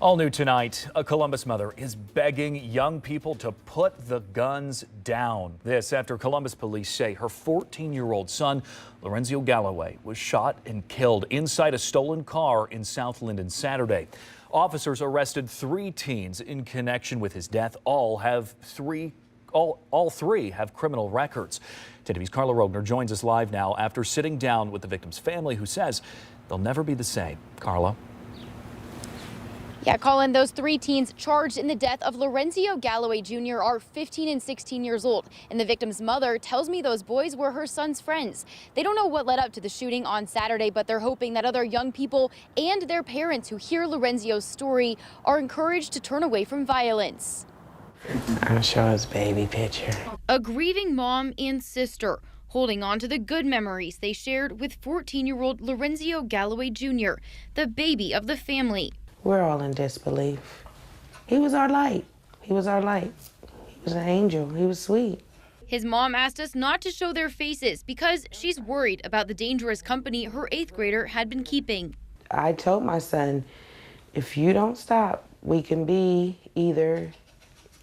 All new tonight, a Columbus mother is begging young people to put the guns down. This after Columbus police say her 14-year-old son, Lorenzio Galloway, was shot and killed inside a stolen car in South Linden Saturday. Officers arrested 3 teens in connection with his death. All three have criminal records. 10 TV's Carla Rogner joins us live now after sitting down with the victim's family, who says they'll never be the same. Carla. Yeah, Colin, those 3 teens charged in the death of Lorenzio Galloway Jr. are 15 and 16 years old. And the victim's mother tells me those boys were her son's friends. They don't know what led up to the shooting on Saturday, but they're hoping that other young people and their parents who hear Lorenzio's story are encouraged to turn away from violence. I'll show his baby picture. A grieving mom and sister holding on to the good memories they shared with 14-year-old Lorenzio Galloway Jr., the baby of the family. We're all in disbelief. He was our light. He was our light. He was an angel. He was sweet. His mom asked us not to show their faces because she's worried about the dangerous company her 8th grader had been keeping. I told my son, if you don't stop, we can be either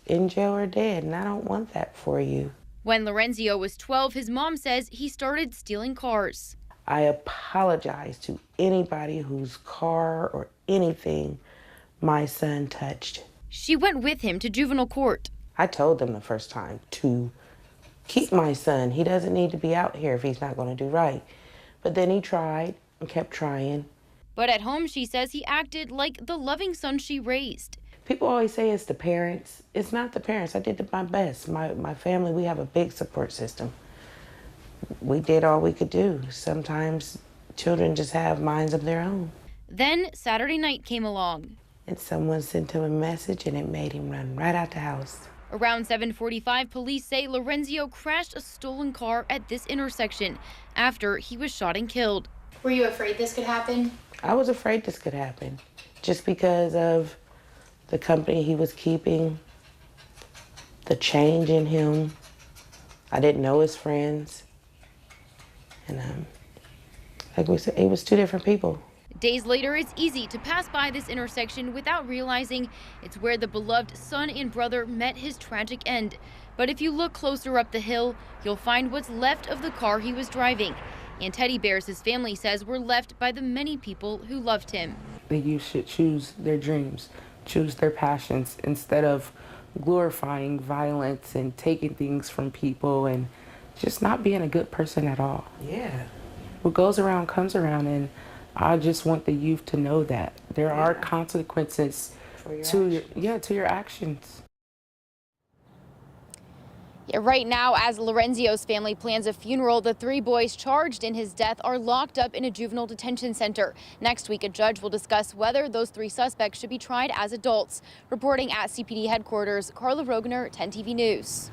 in jail or dead, and I don't want that for you. When Lorenzio was 12, his mom says he started stealing cars. I apologize to anybody whose car or anything my son touched. She went with him to juvenile court. I told them the first time to keep my son. He doesn't need to be out here if he's not going to do right. But then he tried and kept trying. But at home, she says he acted like the loving son she raised. People always say it's the parents. It's not the parents. I did my best. My family, we have a big support system. We did all we could do. Sometimes children just have minds of their own. Then Saturday night came along. And someone sent him a message and it made him run right out the house. Around 7:45, police say Lorenzio crashed a stolen car at this intersection after he was shot and killed. Were you afraid this could happen? I was afraid this could happen just because of the company he was keeping, the change in him. I didn't know his friends. And like we said, it was 2 different people. Days later, it's easy to pass by this intersection without realizing it's where the beloved son and brother met his tragic end. But if you look closer up the hill, you'll find what's left of the car he was driving. And teddy bears his family says were left by the many people who loved him. The youth should choose their dreams, choose their passions, instead of glorifying violence and taking things from people and just not being a good person at all. Yeah. What goes around comes around, and I just want the youth to know that there are consequences to your actions. Yeah, right now, as Lorenzio's family plans a funeral, the 3 boys charged in his death are locked up in a juvenile detention center. Next week, a judge will discuss whether those 3 suspects should be tried as adults. Reporting at CPD headquarters, Carla Rogner, 10 TV News.